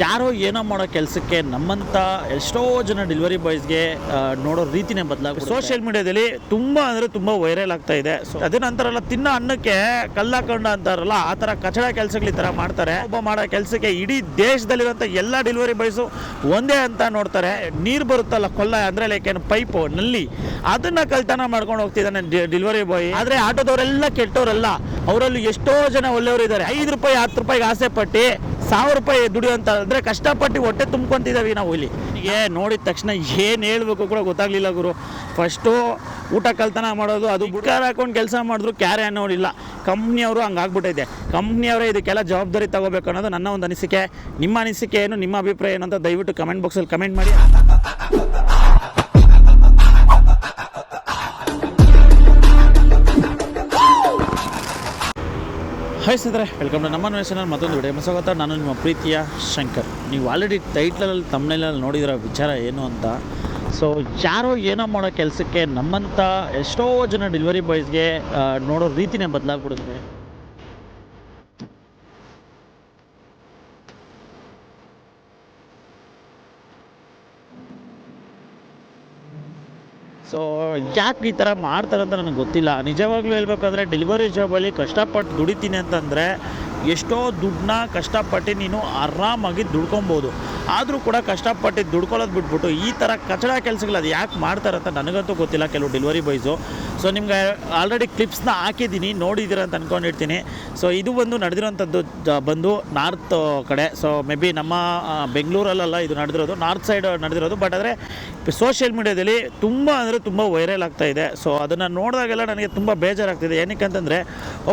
ಯಾರೋ ಏನೋ ಮಾಡೋ ಕೆಲಸಕ್ಕೆ ನಮ್ಮಂಥ ಎಷ್ಟೋ ಜನ ಡೆಲಿವರಿ ಬಾಯ್ಸ್ಗೆ ನೋಡೋ ರೀತಿನೇ ಬದಲಾಗುತ್ತೆ. ಸೋಷಿಯಲ್ ಮೀಡಿಯಾದಲ್ಲಿ ತುಂಬ ಅಂದರೆ ತುಂಬ ವೈರಲ್ ಆಗ್ತಾ ಇದೆ. ಸೊ ಅದೇನಂತಾರಲ್ಲ, ತಿನ್ನೋ ಅನ್ನಕ್ಕೆ ಕಲ್ಲಾಕೊಂಡ ಅಂತಾರಲ್ಲ, ಆ ಥರ ಕಚಡ ಕೆಲಸಗಳು ಈ ಥರ ಮಾಡ್ತಾರೆ. ಒಬ್ಬ ಮಾಡೋ ಕೆಲಸಕ್ಕೆ ಇಡೀ ದೇಶದಲ್ಲಿರುವಂಥ ಎಲ್ಲ ಡೆಲಿವರಿ ಬಾಯ್ಸು ಒಂದೇ ಅಂತ ನೋಡ್ತಾರೆ. ನೀರು ಬರುತ್ತಲ್ಲ ಕೊಲ್ಲ ಅಂದರೆ ಲೈಕ್ ಏನು ಪೈಪು ನಲ್ಲಿ, ಅದನ್ನು ಕಳ್ತನ ಮಾಡ್ಕೊಂಡು ಹೋಗ್ತಿದ್ದಾನೆ ಡೆಲಿವರಿ ಬಾಯ್. ಆದರೆ ಆಟೋದವರೆಲ್ಲ ಕೆಟ್ಟವರಲ್ಲ, ಅವರಲ್ಲಿ ಎಷ್ಟೋ ಜನ ಒಳ್ಳೆಯವರು ಇದ್ದಾರೆ. 5 ರೂಪಾಯಿ 10 ರೂಪಾಯಿಗೆ ಆಸೆ ಪಟ್ಟು 1000 ರೂಪಾಯಿ ದುಡಿಯುವಂತ ಅಂದರೆ ಕಷ್ಟಪಟ್ಟು ಹೊಟ್ಟೆ ತುಂಬ್ಕೊಂತಿದ್ದಾವೆ ನಾವು ಇಲ್ಲಿ. ಹೀಗೆ ನೋಡಿದ ತಕ್ಷಣ ಏನು ಹೇಳ್ಬೇಕು ಕೂಡ ಗೊತ್ತಾಗಲಿಲ್ಲ ಗುರು. ಫಸ್ಟು ಊಟ ಕಳ್ತನ ಮಾಡೋದು, ಅದು ಬುಡ್ಕಾರ ಹಾಕೊಂಡು ಕೆಲಸ ಮಾಡಿದ್ರು ಕ್ಯಾರೆ ಅನ್ನೋದಿಲ್ಲ. ಕಂಪ್ನಿಯವರು ಹಂಗಾಗ್ಬಿಟ್ಟೈತೆ. ಕಂಪ್ನಿಯವರೇ ಇದಕ್ಕೆಲ್ಲ ಜವಾಬ್ದಾರಿ ತಗೋಬೇಕು ಅನ್ನೋದು ನನ್ನ ಒಂದು ಅನಿಸಿಕೆ. ನಿಮ್ಮ ಅನಿಸಿಕೆ ಏನು, ನಿಮ್ಮ ಅಭಿಪ್ರಾಯ ಏನು ಅಂತ ದಯವಿಟ್ಟು ಕಮೆಂಟ್ ಬಾಕ್ಸಲ್ಲಿ ಕಮೆಂಟ್ ಮಾಡಿ. ಹಾಯ್ ಸ್ನೇಹಿತರೆ, ವೆಲ್ಕಮ್ ಟು ನಮ್ಮ ಚಾನಲ್. ಮತ್ತೊಂದು ವಿಡಿಯೋ ಸ್ವಾಗತ. ನಾನು ನಿಮ್ಮ ಪ್ರೀತಿಯ ಶಂಕರ್. ನೀವು ಆಲ್ರೆಡಿ ಟೈಟ್ಲಲ್ಲಿ ತಮ್ಮನೇಲಲ್ಲಿ ನೋಡಿದಿರೋ ವಿಚಾರ ಏನು ಅಂತ. ಸೊ ಯಾರೋ ಏನೋ ಮಾಡೋ ಕೆಲಸಕ್ಕೆ ನಮ್ಮಂಥ ಎಷ್ಟೋ ಜನ ಡೆಲಿವರಿ ಬಾಯ್ಸ್ಗೆ ನೋಡೋ ರೀತಿನೇ ಬದಲಾಗ್ಬಿಡುತ್ತೆ. ಸೊ ಯಾಕೆ ಈ ಥರ ಮಾಡ್ತಾರೆ ಅಂತ ನನಗೆ ಗೊತ್ತಿಲ್ಲ. ನಿಜವಾಗ್ಲೂ ಹೇಳ್ಬೇಕಂದ್ರೆ ಡೆಲಿವರಿ ಜಾಬಲ್ಲಿ ಕಷ್ಟಪಟ್ಟು ದುಡಿತೀನಿ ಅಂತಂದರೆ ಎಷ್ಟೋ ದುಡ್ಡನ್ನ ಕಷ್ಟಪಟ್ಟು ನೀನು ಆರಾಮಾಗಿ ದುಡ್ಕೊಬೋದು. ಆದರೂ ಕೂಡ ಕಷ್ಟಪಟ್ಟು ದುಡ್ಕೊಳ್ಳೋದು ಬಿಟ್ಬಿಟ್ಟು ಈ ಥರ ಕಚಡ ಕೆಲಸಗಳು ಅದು ಯಾಕೆ ಮಾಡ್ತಾರೆ ಅಂತ ನನಗಂತೂ ಗೊತ್ತಿಲ್ಲ ಕೆಲವು ಡೆಲಿವರಿ ಬಾಯ್ಸು. ಸೊ ನಿಮ್ಗೆ ಆಲ್ರೆಡಿ ಕ್ಲಿಪ್ಸ್ನ ಹಾಕಿದ್ದೀನಿ, ನೋಡಿದ್ದೀರ ಅಂತ ಅಂದ್ಕೊಂಡಿರ್ತೀನಿ. ಸೊ ಇದು ಒಂದು ನಡೆದಿರೋಂಥದ್ದು ಬಂದು ನಾರ್ತ್ ಕಡೆ. ಸೊ ಮೇ ಬಿ ನಮ್ಮ ಬೆಂಗಳೂರಲ್ಲ ಇದು ನಡೆದಿರೋದು, ನಾರ್ತ್ ಸೈಡ್ ನಡೆದಿರೋದು. ಬಟ್ ಆದರೆ ಸೋಷಿಯಲ್ ಮೀಡಿಯಾದಲ್ಲಿ ತುಂಬ ಅಂದರೆ ತುಂಬ ವೈರಲ್ ಆಗ್ತಾ ಇದೆ. ಸೊ ಅದನ್ನು ನೋಡಿದಾಗೆಲ್ಲ ನನಗೆ ತುಂಬ ಬೇಜಾರಾಗ್ತಿದೆ. ಏನಕ್ಕೆ ಅಂತಂದರೆ,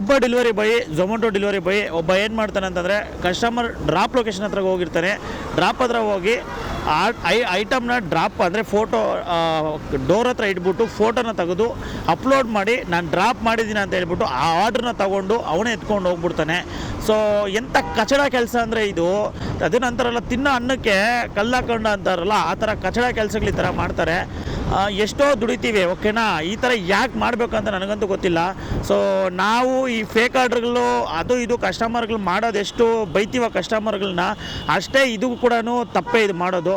ಒಬ್ಬ delivery boy, Zomato delivery boy ಒಬ್ಬ ಏನು ಮಾಡ್ತಾನೆ ಅಂತಂದರೆ, ಕಸ್ಟಮರ್ ಡ್ರಾಪ್ ಲೊಕೇಶನ್ ಹತ್ರ ಹೋಗಿರ್ತಾನೆ. ಡ್ರಾಪ್ ಹತ್ರ ಹೋಗಿ ಐಟಮ್ನ ಡ್ರಾಪ್ ಅಂದರೆ ಫೋಟೋ ಡೋರ್ ಹತ್ರ ಇಟ್ಬಿಟ್ಟು ಫೋಟೋನ ತೆಗೆದು ಅಪ್ಲೋಡ್ ಮಾಡಿ ನಾನು ಡ್ರಾಪ್ ಮಾಡಿದ್ದೀನಿ ಅಂತ ಹೇಳ್ಬಿಟ್ಟು ಆ ಆರ್ಡ್ರನ್ನ ತೊಗೊಂಡು ಅವನೇ ಎತ್ಕೊಂಡು ಹೋಗ್ಬಿಡ್ತಾನೆ. ಸೊ ಎಂಥ ಕಚಡ ಕೆಲಸ ಅಂದರೆ ಇದು. ಅದೇನಂತಾರಲ್ಲ, ತಿನ್ನೋ ಅನ್ನಕ್ಕೆ ಕಲ್ಲಾಕೊಂಡ ಅಂತಾರಲ್ಲ, ಆ ಥರ ಕಚಡ ಕೆಲಸಗಳು ಈ ಥರ ಮಾಡ್ತಾರೆ. ಎಷ್ಟೋ ದುಡಿತೀವಿ, ಓಕೆನಾ. ಈ ಥರ ಯಾಕೆ ಮಾಡಬೇಕು ಅಂತ ನನಗಂತೂ ಗೊತ್ತಿಲ್ಲ. ಸೊ ನಾವು ಈ ಫೇಕ್ ಆರ್ಡ್ರ್ಗಳು ಅದು ಇದು ಕಸ್ಟಮರ್ಗಳು ಮಾಡೋದು, ಎಷ್ಟು ಬೈತೀವ ಕಸ್ಟಮರ್ಗಳನ್ನ, ಅಷ್ಟೇ ಇದು ಕೂಡ ತಪ್ಪೇ ಇದು ಮಾಡೋದು.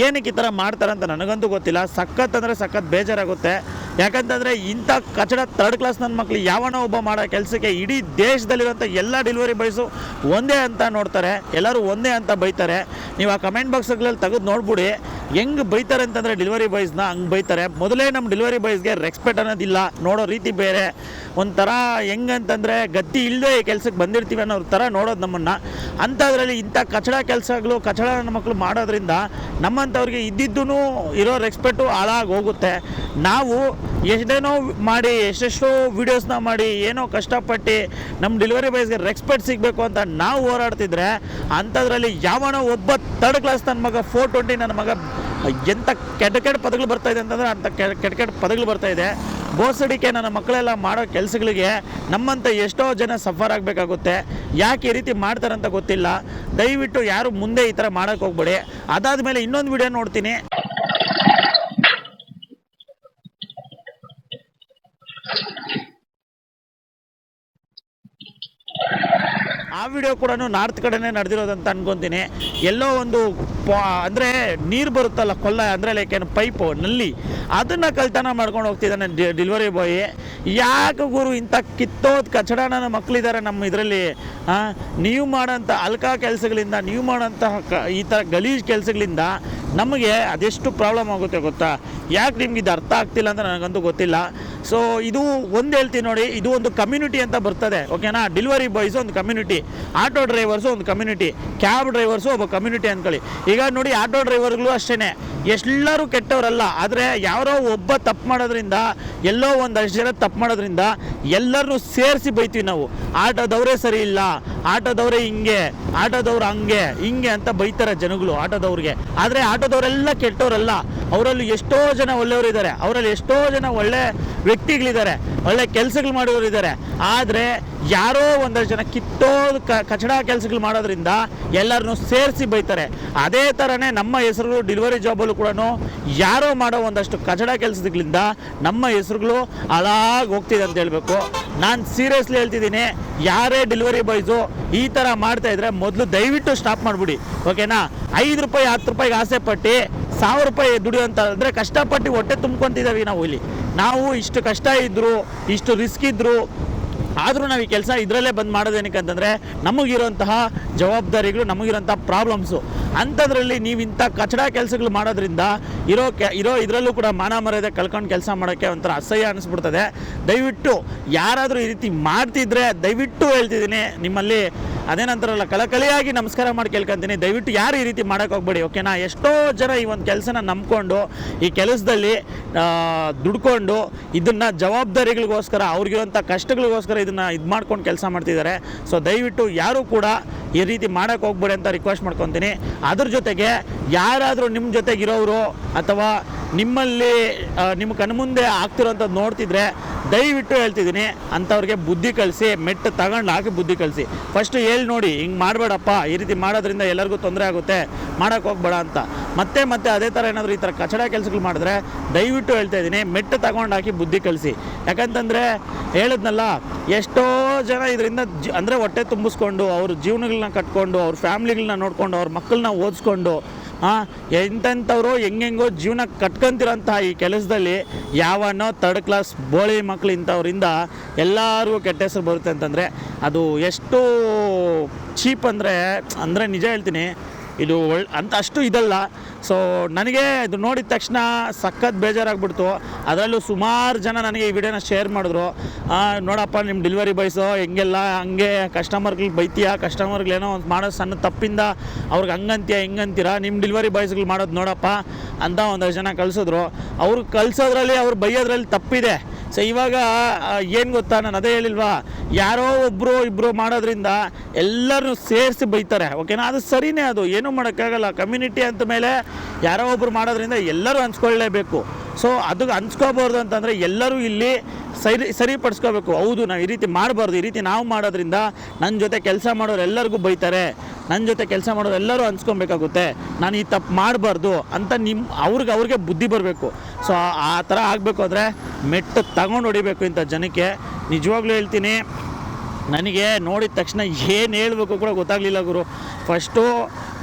ಏನಕ್ಕೆ ಈ ಥರ ಮಾಡ್ತಾರೆ ಅಂತ ನನಗಂತೂ ಗೊತ್ತಿಲ್ಲ. ಸಖತ್ ಅಂದರೆ ಸಖತ್ ಬೇಜಾರಾಗುತ್ತೆ. ಯಾಕಂತಂದರೆ ಇಂಥ ಕಚಡ ಥರ್ಡ್ ಕ್ಲಾಸ್ ನನ್ನ ಮಕ್ಕಳು ಯಾವನೋ ಒಬ್ಬ ಮಾಡೋ ಕೆಲಸಕ್ಕೆ ಇಡೀ ದೇಶದಲ್ಲಿರುವಂಥ ಎಲ್ಲ ಡೆಲಿವರಿ ಬಾಯ್ಸು ಒಂದೇ ಅಂತ ನೋಡ್ತಾರೆ, ಎಲ್ಲರೂ ಒಂದೇ ಅಂತ ಬೈತಾರೆ. ನೀವು ಆ ಕಮೆಂಟ್ ಬಾಕ್ಸ್ಗಳಲ್ಲಿ ತೆಗೆದು ನೋಡ್ಬಿಡಿ ಹೆಂಗೆ ಬೈತಾರೆ ಅಂತಂದರೆ ಡೆಲಿವರಿ ಬಾಯ್ಸ್ನ ಹಂಗೆ ಬೈತಾರೆ. ಮೊದಲೇ ನಮ್ಮ ಡೆಲಿವರಿ ಬಾಯ್ಸ್ಗೆ ರೆಸ್ಪೆಕ್ಟ್ ಅನ್ನೋದಿಲ್ಲ, ನೋಡೋ ರೀತಿ ಬೇರೆ. ಒಂಥರ ಹೆಂಗಂತಂದರೆ ಗತಿ ಇಲ್ಲದೆ ಈ ಕೆಲಸಕ್ಕೆ ಬಂದಿರ್ತೀವಿ ಅನ್ನೋ ಥರ ನೋಡೋದು ನಮ್ಮನ್ನು. ಅಂಥದ್ರಲ್ಲಿ ಇಂಥ ಕಚಡ ಕೆಲಸಗಳು, ಕಚಡ ನನ್ನ ಮಕ್ಕಳು ಮಾಡೋದ್ರಿಂದ ನಮ್ಮಂಥವ್ರಿಗೆ ಇದ್ದಿದ್ದೂ ಇರೋ ರೆಸ್ಪೆಕ್ಟು ಹಾಳಾಗಿ ಹೋಗುತ್ತೆ. ನಾವು ಎಷ್ಟೇನೋ ಮಾಡಿ, ಎಷ್ಟೆಷ್ಟೋ ವೀಡಿಯೋಸ್ನ ಮಾಡಿ, ಏನೋ ಕಷ್ಟಪಟ್ಟು ನಮ್ಮ ಡೆಲಿವರಿ ಬಾಯ್ಸ್ಗೆ ರೆಸ್ಪೆಕ್ಟ್ ಸಿಗಬೇಕು ಅಂತ ನಾವು ಹೋರಾಡ್ತಿದ್ರೆ, ಅಂಥದ್ರಲ್ಲಿ ಯಾವನೋ ಒಬ್ಬ ಥರ್ಡ್ ಕ್ಲಾಸ್ ನನ್ನ ಮಗ 420 ನನ್ನ ಮಗ ಎಂಥ ಕೆಟ್ಟ ಪದಗಳು ಬರ್ತಾಯಿದೆ ಅಂತಂದರೆ ಅಂಥ ಕೆಟ್ಟ ಪದಗಳು ಬರ್ತಾಯಿದೆ. ಬೋಸಡಿಕೆ ನನ್ನ ಮಕ್ಕಳೆಲ್ಲ ಮಾಡೋ ಕೆಲಸಗಳಿಗೆ ನಮ್ಮಂಥ ಎಷ್ಟೋ ಜನ ಸಫರ್ ಆಗಬೇಕಾಗುತ್ತೆ. ಯಾಕೆ ಈ ರೀತಿ ಮಾಡ್ತಾರೆ ಅಂತ ಗೊತ್ತಿಲ್ಲ. ದಯವಿಟ್ಟು ಯಾರು ಮುಂದೆ ಈ ಥರ ಮಾಡೋಕ್ಕೆ ಹೋಗ್ಬೇಡಿ. ಅದಾದಮೇಲೆ ಇನ್ನೊಂದು ವಿಡಿಯೋ ನೋಡ್ತೀನಿ. ಆ ವಿಡಿಯೋ ಕೂಡ ನಾರ್ತ್ ಕಡೆನೇ ನಡೆದಿರೋದಂತ ಅನ್ಕೊತೀನಿ. ಎಲ್ಲೋ ಒಂದು ಅಂದರೆ ನೀರು ಬರುತ್ತಲ್ಲ ಕೊಲ್ಲ ಅಂದರೆ ಲೈಕ್ ಏನು ಪೈಪು ನಲ್ಲಿ, ಅದನ್ನು ಕಳ್ತನ ಮಾಡ್ಕೊಂಡು ಹೋಗ್ತಿದ್ದಾನೆ ಡೆಲಿವರಿ ಬಾಯ್. ಯಾಕೆ ಗುರು ಇಂಥ ಕಿತ್ತೋದು ಕಚಡ ನನ್ನ ಮಕ್ಕಳಿದ್ದಾರೆ ನಮ್ಮ ಇದರಲ್ಲಿ. ನೀವು ಮಾಡೋಂಥ ಅಲ್ಕಾ ಕೆಲಸಗಳಿಂದ, ನೀವು ಮಾಡೋಂತಹ ಈ ಥರ ಗಲೀಜು ಕೆಲಸಗಳಿಂದ ನಮಗೆ ಅದೆಷ್ಟು ಪ್ರಾಬ್ಲಮ್ ಆಗುತ್ತೆ ಗೊತ್ತಾ. ಯಾಕೆ ನಿಮ್ಗೆ ಇದು ಅರ್ಥ ಆಗ್ತಿಲ್ಲ ಅಂತ ನನಗಂತೂ ಗೊತ್ತಿಲ್ಲ. ಸೊ ಇದು ಒಂದು ಹೇಳ್ತೀನಿ ನೋಡಿ, ಇದು ಒಂದು ಕಮ್ಯುನಿಟಿ ಅಂತ ಬರ್ತದೆ, ಓಕೆನಾ. ಡೆಲಿವರಿ ಬಾಯ್ಸು ಒಂದು ಕಮ್ಯುನಿಟಿ, ಆಟೋ ಡ್ರೈವರ್ಸು ಒಂದು ಕಮ್ಯುನಿಟಿ, ಕ್ಯಾಬ್ ಡ್ರೈವರ್ಸು ಒಬ್ಬ ಕಮ್ಯುನಿಟಿ ಅಂದ್ಕೊಳ್ಳಿ. ಈಗ ನೋಡಿ, ಆಟೋ ಡ್ರೈವರ್ಗಳು ಅಷ್ಟೇ, ಎಲ್ಲರೂ ಕೆಟ್ಟವರಲ್ಲ. ಆದರೆ ಯಾರೋ ಒಬ್ಬ ತಪ್ಪು ಮಾಡೋದ್ರಿಂದ, ಎಲ್ಲೋ ಒಂದಷ್ಟು ಜನ ತಪ್ಪು ಮಾಡೋದ್ರಿಂದ ಎಲ್ಲರನ್ನೂ ಸೇರಿಸಿ ಬೈತೀವಿ ನಾವು. ಆಟೋದವರೇ ಸರಿ ಇಲ್ಲ, ಆಟೋದವರೇ ಹಿಂಗೆ, ಆಟೋದವ್ರು ಹಂಗೆ ಹಿಂಗೆ ಅಂತ ಬೈತಾರೆ ಜನಗಳು ಆಟೋದವ್ರಿಗೆ. ಆದರೆ ಆಟೋದವರೆಲ್ಲ ಕೆಟ್ಟವರಲ್ಲ, ಅವರಲ್ಲಿ ಎಷ್ಟೋ ಜನ ಒಳ್ಳೆಯವರಿದ್ದಾರೆ, ಅವರಲ್ಲಿ ಎಷ್ಟೋ ಜನ ಒಳ್ಳೆ ವ್ಯಕ್ತಿಗಳಿದ್ದಾರೆ, ಒಳ್ಳೆ ಕೆಲಸಗಳು ಮಾಡೋರು ಇದ್ದಾರೆ. ಆದರೆ ಯಾರೋ ಒಂದಷ್ಟು ಜನ ಕಿತ್ತೋದು ಕಚಡ ಕೆಲಸಗಳು ಮಾಡೋದ್ರಿಂದ ಎಲ್ಲರನ್ನೂ ಸೇರಿಸಿ ಬೈತಾರೆ. ಅದೇ ಥರನೇ ನಮ್ಮ ಹೆಸರುಗಳು ಡೆಲಿವರಿ ಜಾಬಲ್ಲೂ ಕೂಡ ಯಾರೋ ಮಾಡೋ ಒಂದಷ್ಟು ಕಚಡ ಕೆಲಸಗಳಿಂದ ನಮ್ಮ ಹೆಸರುಗಳು ಹಾಳಾಗಿ ಹೋಗ್ತಿದೆ ಅಂತ ಹೇಳಬೇಕು. ನಾನು ಸೀರಿಯಸ್ಲಿ ಹೇಳ್ತಿದ್ದೀನಿ, ಯಾರೇ ಡೆಲಿವರಿ ಬಾಯ್ಸು ಈ ಥರ ಮಾಡ್ತಾಯಿದ್ರೆ ಮೊದಲು ದಯವಿಟ್ಟು ಸ್ಟಾಪ್ ಮಾಡಿಬಿಡಿ, ಓಕೆನಾ. 5 ರೂಪಾಯಿ 10 ರೂಪಾಯಿಗೆ ಆಸೆ ಪಟ್ಟು 1000 ರೂಪಾಯಿ ದುಡಿಯೋಂತ ಅಂದರೆ ಕಷ್ಟಪಟ್ಟು ಹೊಟ್ಟೆ ತುಂಬ್ಕೊತಿದ್ದೀವಿ ನಾವು ಇಲ್ಲಿ. ನಾವು ಇಷ್ಟು ಕಷ್ಟ ಇದ್ದರು, ಇಷ್ಟು ರಿಸ್ಕ್ ಇದ್ದರು, ಆದರೂ ನಾವು ಈ ಕೆಲಸ ಇದರಲ್ಲೇ ಬಂದು ಮಾಡೋದೇನಕ್ಕೆ ಅಂತಂದರೆ ನಮಗಿರೋಂತಹ ಜವಾಬ್ದಾರಿಗಳು, ನಮಗಿರೋಂಥ ಪ್ರಾಬ್ಲಮ್ಸು. ಅಂಥದ್ರಲ್ಲಿ ನೀವು ಇಂಥ ಕಚಡ ಕೆಲಸಗಳು ಮಾಡೋದ್ರಿಂದ ಇರೋ ಇದರಲ್ಲೂ ಕೂಡ ಮಾನ ಮರ್ಯಾದೆ ಕಳ್ಕೊಂಡು ಕೆಲಸ ಮಾಡೋಕ್ಕೆ ಒಂಥರ ಅಸಹ್ಯ ಅನ್ನಿಸ್ಬಿಡ್ತದೆ. ದಯವಿಟ್ಟು ಯಾರಾದರೂ ಈ ರೀತಿ ಮಾಡ್ತಿದ್ರೆ ದಯವಿಟ್ಟು ಹೇಳ್ತಿದ್ದೀನಿ, ನಿಮ್ಮಲ್ಲಿ ಅದೇನಂತಾರಲ್ಲ ಕಳಕಳಿಯಾಗಿ ನಮಸ್ಕಾರ ಮಾಡಿ ಕೇಳ್ಕೊತೀನಿ, ದಯವಿಟ್ಟು ಯಾರು ಈ ರೀತಿ ಮಾಡೋಕ್ಕೆ ಹೋಗ್ಬೇಡಿ, ಓಕೆನಾ. ಎಷ್ಟೋ ಜನ ಈ ಒಂದು ಕೆಲಸನ ನಂಬ್ಕೊಂಡು ಈ ಕೆಲಸದಲ್ಲಿ ದುಡ್ಕೊಂಡು ಇದನ್ನು ಜವಾಬ್ದಾರಿಗಳಿಗೋಸ್ಕರ, ಅವ್ರಿಗಿರೋಂಥ ಕಷ್ಟಗಳಿಗೋಸ್ಕರ ಇದನ್ನು ಇದು ಮಾಡ್ಕೊಂಡು ಕೆಲಸ ಮಾಡ್ತಿದ್ದಾರೆ. ಸೊ ದಯವಿಟ್ಟು ಯಾರೂ ಕೂಡ ಈ ರೀತಿ ಮಾಡೋಕ್ಕೆ ಹೋಗ್ಬೇಡಿ ಅಂತ ರಿಕ್ವೆಸ್ಟ್ ಮಾಡ್ಕೊತೀನಿ. ಅದ್ರ ಜೊತೆಗೆ ಯಾರಾದರೂ ನಿಮ್ಮ ಜೊತೆಗಿರೋರು ಅಥವಾ ನಿಮ್ಮಲ್ಲಿ ನಿಮ್ಮ ಕಣ್ಮುಂದೆ ಆಗ್ತಿರೋಂಥದ್ದು ನೋಡ್ತಿದ್ರೆ ದಯವಿಟ್ಟು ಹೇಳ್ತಿದ್ದೀನಿ, ಅಂಥವ್ರಿಗೆ ಬುದ್ಧಿ ಕಲಿಸಿ, ಮೆಟ್ಟು ತಗೊಂಡು ಹಾಕಿ ಬುದ್ಧಿ ಕಲಿಸಿ. ಫಸ್ಟು ಹೇಳಿ ನೋಡಿ, ಹಿಂಗೆ ಮಾಡಬೇಡಪ್ಪ, ಈ ರೀತಿ ಮಾಡೋದ್ರಿಂದ ಎಲ್ಲರಿಗೂ ತೊಂದರೆ ಆಗುತ್ತೆ, ಮಾಡೋಕ್ಕೆ ಹೋಗ್ಬೇಡ ಅಂತ. ಮತ್ತೆ ಅದೇ ಥರ ಏನಾದರೂ ಈ ಥರ ಕಚಡ ಕೆಲಸಗಳು ಮಾಡಿದ್ರೆ ದಯವಿಟ್ಟು ಹೇಳ್ತಾ ಇದ್ದೀನಿ, ಮೆಟ್ಟು ತಗೊಂಡು ಹಾಕಿ ಬುದ್ಧಿ ಕಲಿಸಿ. ಯಾಕಂತಂದರೆ ಹೇಳಿದ್ನಲ್ಲ, ಎಷ್ಟೋ ಜನ ಇದರಿಂದ ಅಂದರೆ ಹೊಟ್ಟೆ ತುಂಬಿಸ್ಕೊಂಡು ಅವ್ರ ಜೀವನಗಳನ್ನ ಕಟ್ಕೊಂಡು, ಅವ್ರ ಫ್ಯಾಮ್ಲಿಗಳನ್ನ ನೋಡಿಕೊಂಡು, ಅವ್ರ ಮಕ್ಕಳನ್ನ ಓದಿಸ್ಕೊಂಡು ಎಂತೆಂಥವ್ರು ಹೆಂಗೆಂಗೋ ಜೀವನ ಕಟ್ಕೊಂತಿರೋಂಥ ಈ ಕೆಲಸದಲ್ಲಿ ಯಾವನೋ 3rd ಕ್ಲಾಸ್ ಬೋಳಿ ಮಕ್ಕಳು ಇಂಥವ್ರಿಂದ ಎಲ್ಲರಿಗೂ ಕೆಟ್ಟ ಹೆಸರು ಬರುತ್ತೆ ಅಂತಂದರೆ ಅದು ಎಷ್ಟು ಚೀಪ್ ಅಂದರೆ ನಿಜ ಹೇಳ್ತೀನಿ, ಇದು ಅಂತ ಅಷ್ಟು ಇದಲ್ಲ. ಸೊ ನನಗೆ ಇದು ನೋಡಿದ ತಕ್ಷಣ ಸಖತ್ ಬೇಜಾರಾಗ್ಬಿಡ್ತು. ಅದರಲ್ಲೂ ಸುಮಾರು ಜನ ನನಗೆ ಈ ವಿಡಿಯೋನ ಶೇರ್ ಮಾಡಿದ್ರು, ನೋಡಪ್ಪ ನಿಮ್ಮ ಡೆಲಿವರಿ ಬಾಯ್ಸು ಹೆಂಗೆಲ್ಲ ಹಂಗೆ ಕಸ್ಟಮರ್ಗಳಿಗೆ ಬೈತೀಯ, ಕಸ್ಟಮರ್ಗಳೇನೋ ಮಾಡೋ ಸಣ್ಣ ತಪ್ಪಿಂದ ಅವ್ರಿಗೆ ಹಂಗಂತೀಯ ಹಿಂಗಂತೀರ, ನಿಮ್ಮ ಡೆಲಿವರಿ ಬಾಯ್ಸ್ಗಳು ಮಾಡೋದು ನೋಡಪ್ಪ ಅಂತ ಒಂದಷ್ಟು ಜನ ಕಳಿಸಿದ್ರು. ಅವ್ರು ಕಳಿಸೋದ್ರಲ್ಲಿ ಅವ್ರು ಬೈಯೋದ್ರಲ್ಲಿ ತಪ್ಪಿದೆ. ಸೊ ಇವಾಗ ಏನು ಗೊತ್ತಾ, ನಾನು ಅದೇ ಹೇಳಿಲ್ವಾ, ಯಾರೋ ಒಬ್ಬರು ಇಬ್ಬರು ಮಾಡೋದ್ರಿಂದ ಎಲ್ಲರೂ ಸೇರಿಸಿ ಬೈತಾರೆ, ಓಕೆನಾ. ಅದು ಸರಿನೇ, ಅದು ಏನೂ ಮಾಡೋಕ್ಕಾಗಲ್ಲ. ಕಮ್ಯುನಿಟಿ ಅಂತ ಮೇಲೆ ಯಾರೋ ಒಬ್ಬರು ಮಾಡೋದ್ರಿಂದ ಎಲ್ಲರೂ ಹಂಚ್ಕೊಳ್ಳೇಬೇಕು. ಸೊ ಅದು ಹಂಚ್ಕೋಬಾರ್ದು ಅಂತಂದರೆ ಎಲ್ಲರೂ ಇಲ್ಲಿ ಸರಿಪಡಿಸ್ಕೋಬೇಕು. ಹೌದು, ನಾವು ಈ ರೀತಿ ಮಾಡಬಾರ್ದು, ಈ ರೀತಿ ನಾವು ಮಾಡೋದ್ರಿಂದ ನನ್ನ ಜೊತೆ ಕೆಲಸ ಮಾಡೋರು ಎಲ್ಲರಿಗೂ ಬೈತಾರೆ, ನನ್ನ ಜೊತೆ ಕೆಲಸ ಮಾಡೋರು ಎಲ್ಲರೂ ಹಂಚ್ಕೊಬೇಕಾಗುತ್ತೆ, ನಾನು ಈ ತಪ್ಪು ಮಾಡಬಾರ್ದು ಅಂತ ಅವ್ರಿಗೆ ಬುದ್ಧಿ ಬರಬೇಕು. ಸೊ ಆ ಥರ ಆಗಬೇಕು ಅಂದರೆ ಮೆಟ್ಟು ತಗೊಂಡು ಹೊಡಿಬೇಕು ಇಂಥ ಜನಕ್ಕೆ. ನಿಜವಾಗ್ಲೂ ಹೇಳ್ತೀನಿ, ನನಗೆ ನೋಡಿದ ತಕ್ಷಣ ಏನು ಹೇಳಬೇಕು ಕೂಡ ಗೊತ್ತಾಗಲಿಲ್ಲ ಗುರು. ಫಸ್ಟು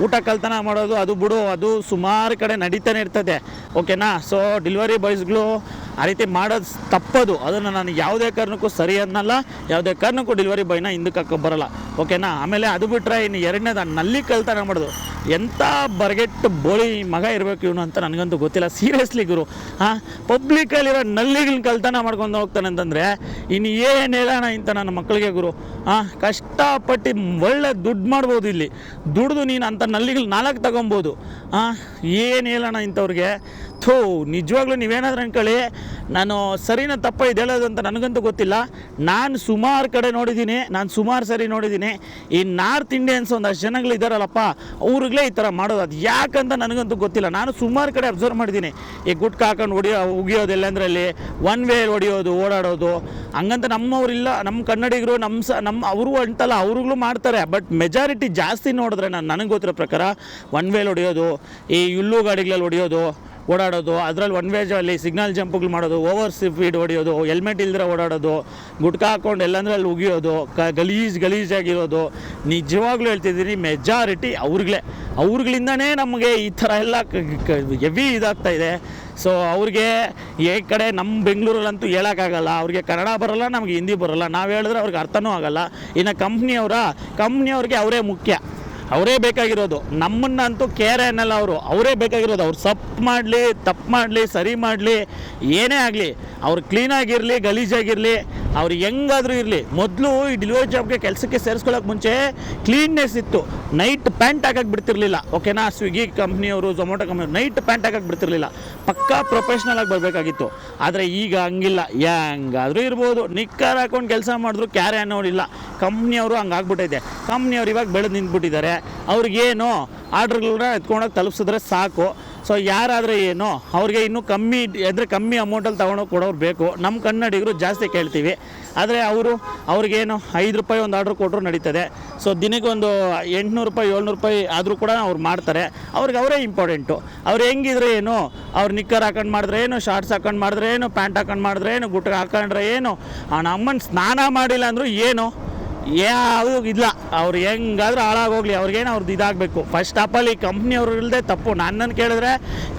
ಊಟ ಕಳ್ತನ ಮಾಡೋದು ಅದು ಬಿಡು, ಅದು ಸುಮಾರು ಕಡೆ ನಡೀತಾನೆ ಇರ್ತದೆ, ಓಕೆನಾ. ಸೊ ಡೆಲಿವರಿ ಬಾಯ್ಸ್ಗಳು ಆ ರೀತಿ ಮಾಡೋದು ತಪ್ಪದು, ಅದನ್ನು ನಾನು ಯಾವುದೇ ಕಾರಣಕ್ಕೂ ಸರಿ ಅನ್ನಲ್ಲ, ಯಾವುದೇ ಕಾರಣಕ್ಕೂ ಡೆಲಿವರಿ ಬಾಯ್ನ ಹಿಂದಕ್ಕೆ ಹಾಕೋ ಬರೋಲ್ಲ, ಓಕೆನಾ. ಆಮೇಲೆ ಅದು ಬಿಟ್ಟರೆ ಇನ್ನು ಎರಡನೇದು ನಲ್ಲಿ ಕಳ್ತನ ಮಾಡೋದು, ಎಂಥ ಬರ್ಗೆಟ್ಟು ಬೋಳಿ ಮಗ ಇರಬೇಕು ಇವನು ಅಂತ ನನಗಂತೂ ಗೊತ್ತಿಲ್ಲ, ಸೀರಿಯಸ್ಲಿ ಗುರು. ಪಬ್ಲಿಕಲ್ಲಿರೋ ನಲ್ಲಿಗಳನ್ನ ಕಳ್ತನ ಮಾಡ್ಕೊಂಡು ಹೋಗ್ತಾನೆ ಅಂತಂದರೆ ಇನ್ನು ಏನು ಹೇಳೋಣ ಇಂಥ ನನ್ನ ಮಕ್ಕಳಿಗೆ ಗುರು. ಕಷ್ಟಪಟ್ಟು ಒಳ್ಳೆ ದುಡ್ಡು ಮಾಡ್ಬೋದು, ಇಲ್ಲಿ ದುಡ್ದು ನೀನು ಅಂಥ ನಲ್ಲಿಗಳು 4 ತಗೊಬೋದು. ಏನು ಹೇಳೋಣ ಇಂಥವ್ರಿಗೆ. ಥೂ, ನಿಜವಾಗ್ಲೂ ನೀವೇನಾದ್ರೂ ಅನ್ಕೊಳ್ಳಿ, ನಾನು ಸರಿನ ತಪ್ಪ ಇದು ಹೇಳೋದು ಅಂತ ನನಗಂತೂ ಗೊತ್ತಿಲ್ಲ. ನಾನು ಸುಮಾರು ಕಡೆ ನೋಡಿದ್ದೀನಿ, ನಾನು ಸುಮಾರು ಸರಿ ನೋಡಿದ್ದೀನಿ. ಈ ನಾರ್ತ್ ಇಂಡಿಯನ್ಸ್ ಒಂದಷ್ಟು ಜನಗಳು ಇದ್ದಾರಲ್ಲಪ್ಪ, ಅವ್ರಿಗೇ ಈ ಥರ ಮಾಡೋದು. ಅದು ಯಾಕಂತ ನನಗಂತೂ ಗೊತ್ತಿಲ್ಲ. ನಾನು ಸುಮಾರು ಕಡೆ ಅಬ್ಸರ್ವ್ ಮಾಡಿದ್ದೀನಿ. ಈ ಗುಟ್ಕ ಹಾಕೊಂಡು ಉಗಿಯೋದು, ಎಲ್ಲಂದ್ರಲ್ಲಿ ಒನ್ ವೇ ಹೊಡಿಯೋದು, ಓಡಾಡೋದು, ಹಂಗಂತ ನಮ್ಮವ್ರಿಲ್ಲ, ನಮ್ಮ ಕನ್ನಡಿಗರು ನಮ್ಮ ಅವರು ಅಂತಲ್ಲ, ಅವ್ರುಗಳು ಮಾಡ್ತಾರೆ. ಬಟ್ ಮೆಜಾರಿಟಿ ಜಾಸ್ತಿ ನೋಡಿದ್ರೆ ನನಗೆ ಗೊತ್ತಿರೋ ಪ್ರಕಾರ ಒನ್ ವೇಲ್ ಹೊಡಿಯೋದು, ಈ ಹುಲ್ಲು ಗಾಡಿಗಳಲ್ಲಿ ಹೊಡಿಯೋದು, ಓಡಾಡೋದು, ಅದರಲ್ಲಿ ಒನ್ ವೇಜಲ್ಲಿ ಸಿಗ್ನಲ್ ಜಂಪ್ಗಳು ಮಾಡೋದು, ಓವರ್ ಸ್ಪೀಡ್ ಹೊಡಿಯೋದು, ಹೆಲ್ಮೆಟ್ ಇಲ್ಲದ್ರೆ ಓಡಾಡೋದು, ಗುಟ್ಕ ಹಾಕ್ಕೊಂಡು ಎಲ್ಲಂದ್ರೆ ಅಲ್ಲಿ ಉಗಿಯೋದು, ಗಲೀಜಾಗಿರೋದು. ನಿಜವಾಗ್ಲೂ ಹೇಳ್ತಿದ್ದೀನಿ, ಮೆಜಾರಿಟಿ ಅವ್ರುಗಳಿಂದನೇ ನಮಗೆ ಈ ಥರ ಎಲ್ಲ ಹೆವಿ ಇದಾಗ್ತಾಯಿದೆ. ಸೊ ಅವ್ರಿಗೆ ಈ ಕಡೆ ನಮ್ಮ ಬೆಂಗಳೂರಲ್ಲಂತೂ ಹೇಳೋಕ್ಕಾಗಲ್ಲ, ಅವ್ರಿಗೆ ಕನ್ನಡ ಬರೋಲ್ಲ, ನಮಗೆ ಹಿಂದಿ ಬರೋಲ್ಲ, ನಾವು ಹೇಳಿದ್ರೆ ಅವ್ರಿಗೆ ಅರ್ಥನೂ ಆಗೋಲ್ಲ. ಇನ್ನು ಕಂಪ್ನಿಯವ್ರಿಗೆ ಅವರೇ ಮುಖ್ಯ, ಅವರೇ ಬೇಕಾಗಿರೋದು. ನಮ್ಮನ್ನಂತೂ ಕೇರೆ ಅನ್ನಲ್ಲ, ಅವರೇ ಬೇಕಾಗಿರೋದು. ಅವ್ರು ತಪ್ಪು ಮಾಡಲಿ ಸರಿ ಮಾಡಲಿ ಏನೇ ಆಗಲಿ, ಅವ್ರು ಕ್ಲೀನಾಗಿರಲಿ ಗಲೀಜಾಗಿರಲಿ, ಅವ್ರು ಹೆಂಗಾದರೂ ಇರಲಿ. ಮೊದಲು ಈ ಡೆಲಿವರಿ ಜಾಬ್ಗೆ ಕೆಲಸಕ್ಕೆ ಸೇರಿಸ್ಕೊಳ್ಳೋಕೆ ಮುಂಚೆ ಕ್ಲೀನ್ನೆಸ್ ಇತ್ತು. ನೈಟ್ ಪ್ಯಾಂಟ್ ಹಾಕಕ್ಕೆ ಬಿಡ್ತಿರ್ಲಿಲ್ಲ, ಓಕೆನಾ. ಸ್ವಿಗ್ಗಿ ಕಂಪ್ನಿಯವರು, ಝೊಮ್ಯಾಟೊ ಕಂಪ್ನಿಯವರು ನೈಟ್ ಪ್ಯಾಂಟ್ ಹಾಕಕ್ಕೆ ಬಿಡ್ತಿರ್ಲಿಲ್ಲ, ಪಕ್ಕಾ ಪ್ರೊಫೆಷ್ನಲ್ ಆಗಿ ಬರಬೇಕಾಗಿತ್ತು. ಆದರೆ ಈಗ ಹಂಗಿಲ್ಲ, ಹೆಂಗಾದರೂ ಇರ್ಬೋದು, ನಿಕ್ಕರ್ ಹಾಕೊಂಡು ಕೆಲಸ ಮಾಡಿದ್ರು ಕ್ಯಾರೆ ಅನ್ನೋರಿಲ್ಲ. ಕಂಪ್ನಿಯವರು ಹಂಗಾಗ್ಬಿಟ್ಟೈತೆ. ಕಂಪ್ನಿಯವ್ರು ಇವಾಗ ಬೆಳೆದು ನಿಂತ್ಬಿಟ್ಟಿದ್ದಾರೆ. ಅವ್ರಿಗೇನು ಆರ್ಡ್ರ್ಗಳನ್ನ ಎತ್ಕೊಂಡೋಗಿ ತಲುಪಿಸಿದ್ರೆ ಸಾಕು. ಸೊ ಯಾರಾದರೆ ಏನು ಅವ್ರಿಗೆ ಇನ್ನೂ ಕಮ್ಮಿ ಅಂದರೆ ಕಮ್ಮಿ ಅಮೌಂಟಲ್ಲಿ ತೊಗೊಂಡೋಗಿ ಕೊಡೋರು ಬೇಕು. ನಮ್ಮ ಕನ್ನಡಿಗರು ಜಾಸ್ತಿ ಕೇಳ್ತೀವಿ, ಆದರೆ ಅವ್ರಿಗೇನು 5 ರೂಪಾಯಿ ಒಂದು ಆರ್ಡ್ರ್ ಕೊಟ್ಟರು ನಡೀತದೆ. ಸೊ ದಿನಕ್ಕೆ ಒಂದು 800 ರೂಪಾಯಿ 700 ರೂಪಾಯಿ ಆದರೂ ಕೂಡ ಅವ್ರು ಮಾಡ್ತಾರೆ. ಅವರೇ ಇಂಪಾರ್ಟೆಂಟು. ಅವ್ರು ಹೆಂಗಿದ್ರೆ ಏನು, ಅವ್ರು ನಿಕ್ಕರ್ ಹಾಕೊಂಡು ಮಾಡಿದ್ರೆ ಏನು, ಶಾರ್ಟ್ಸ್ ಹಾಕೊಂಡು ಮಾಡಿದ್ರೆ ಏನು, ಪ್ಯಾಂಟ್ ಹಾಕೊಂಡು ಮಾಡಿದ್ರೆ ಏನು, ಗುಟ್ಟ ಹಾಕೊಂಡ್ರೆ ಏನು, ನಮ್ಮನ್ನು ಸ್ನಾನ ಮಾಡಿಲ್ಲ ಅಂದರೂ ಏನು, ಯಾವುದು ಇಲ್ಲ. ಅವ್ರು ಹೆಂಗಾದ್ರೂ ಹಾಳಾಗೋಗ್ಲಿ, ಅವ್ರಿಗೇನು ಇದಾಗಬೇಕು. ಫಸ್ಟ್ ಆಫ್ ಆಲ್ ಈ ಕಂಪ್ನಿಯವ್ರು ಇಲ್ಲದೆ ತಪ್ಪು. ನನ್ನನ್ನು ಕೇಳಿದ್ರೆ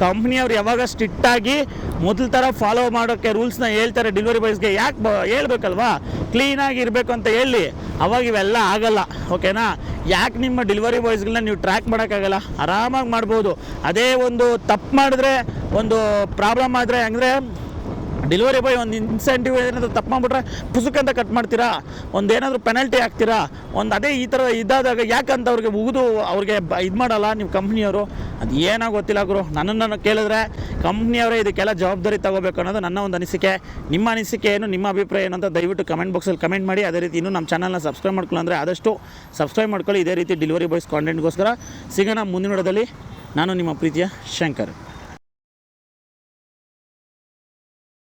ಕಂಪ್ನಿಯವ್ರು ಯಾವಾಗ ಸ್ಟ್ರಿಕ್ಟಾಗಿ ಮೊದಲ ಥರ ಫಾಲೋ ಮಾಡೋಕ್ಕೆ ರೂಲ್ಸ್ನ ಹೇಳ್ತಾರೆ ಡೆಲಿವರಿ ಬಾಯ್ಸ್ಗೆ, ಯಾಕೆ ಹೇಳ್ಬೇಕಲ್ವಾ, ಕ್ಲೀನಾಗಿ ಇರಬೇಕು ಅಂತ ಹೇಳಿ, ಅವಾಗ ಇವೆಲ್ಲ ಆಗಲ್ಲ. ಓಕೆನಾ? ಯಾಕೆ ನಿಮ್ಮ ಡೆಲಿವರಿ ಬಾಯ್ಸ್ಗಳನ್ನ ನೀವು ಟ್ರ್ಯಾಕ್ ಮಾಡೋಕ್ಕಾಗಲ್ಲ? ಆರಾಮಾಗಿ ಮಾಡ್ಬೋದು. ಅದೇ ಒಂದು ತಪ್ಪು ಮಾಡಿದ್ರೆ, ಒಂದು ಪ್ರಾಬ್ಲಮ್ ಆದರೆ ಅಂದರೆ ಡೆಲಿವರಿ ಬಾಯ್ ಒಂದು ಇನ್ಸೆಂಟಿವ್ ಏನಾದರೂ ತಪ್ಪು ಮಾಡಿಬಿಟ್ರೆ ಪುಸ್ತಕಂತ ಕಟ್ ಮಾಡ್ತೀರಾ, ಒಂದೇನಾದರೂ ಪೆನಲ್ಟಿ ಹಾಕ್ತೀರಾ, ಅದೇ ಈ ಥರ ಇದಾದಾಗ ಯಾಕಂತ ಅವ್ರಿಗೆ ಉಗಿದು ಅವ್ರಿಗೆ ಇದು ಮಾಡಲ್ಲ ನೀವು ಕಂಪ್ನಿಯವರು? ಅದು ಏನೋ ಗೊತ್ತಿಲ್ಲ ಗುರು. ನನ್ನನ್ನು ಕೇಳಿದ್ರೆ ಕಂಪ್ನಿಯವರೇ ಇದಕ್ಕೆಲ್ಲ ಜವಾಬ್ದಾರಿ ತಗೋಬೇಕು ಅನ್ನೋದು ನನ್ನ ಒಂದು ಅನಿಸಿಕೆ. ನಿಮ್ಮ ಅನಿಸಿಕೆ ಏನು, ನಿಮ್ಮ ಅಭಿಪ್ರಾಯ ಏನು ಅಂತ ದಯವಿಟ್ಟು ಕಮೆಂಟ್ ಬಾಕ್ಸಲ್ಲಿ ಕಮೆಂಟ್ ಮಾಡಿ. ಅದೇ ರೀತಿ ಇನ್ನೂ ನಮ್ಮ ಚಾನಲ್ನ ಸಬ್ಸ್ಕ್ರೈಬ್ ಮಾಡ್ಕೊಳ್ಳಿ ಅಂದರೆ ಆದಷ್ಟು ಸಬ್ಸ್ಕ್ರೈಬ್ ಮಾಡ್ಕೊಳ್ಳಿ. ಇದೇ ರೀತಿ ಡೆಲಿವರಿ ಬಾಯ್ಸ್ ಕಾಂಟೆಂಟ್ಗೋಸ್ಕರ ಸಿಗೋಣ ಮುಂದಿನ ವಿಡಿಯೋದಲ್ಲಿ. ನಾನು ನಿಮ್ಮ ಪ್ರೀತಿಯ ಶಂಕರ್.